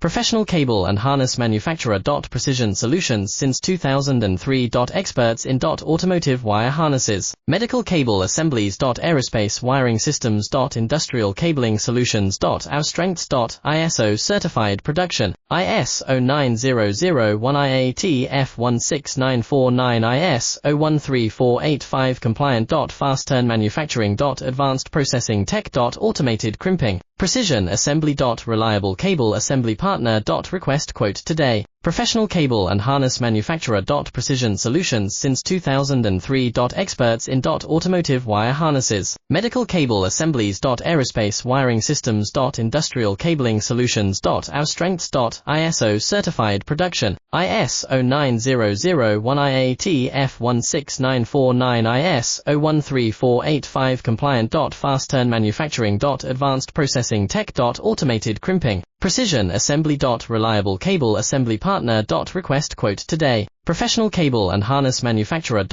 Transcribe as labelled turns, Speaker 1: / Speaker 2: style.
Speaker 1: Professional cable and harness manufacturer. Precision solutions since 2003. Experts in automotive wire harnesses, medical cable assemblies. Aerospace wiring systems. Industrial cabling solutions. Our strengths. ISO certified production, ISO 9001-IATF16949, ISO 13485 compliant. Fast turn manufacturing. Advanced processing tech. Automated crimping, precision assembly. Reliable cable assembly partner. Request quote today. Professional cable and harness manufacturer. Precision solutions since 2003. Experts in automotive wire harnesses, medical cable assemblies. Aerospace wiring systems. Industrial cabling solutions. Our strengths. ISO certified production, ISO 9001-IATF16949, ISO 13485 compliant. Fast turn manufacturing. Advanced processing tech. Automated crimping, precision assembly. Reliable cable assembly partner. Request quote today. Professional cable and harness manufacturer.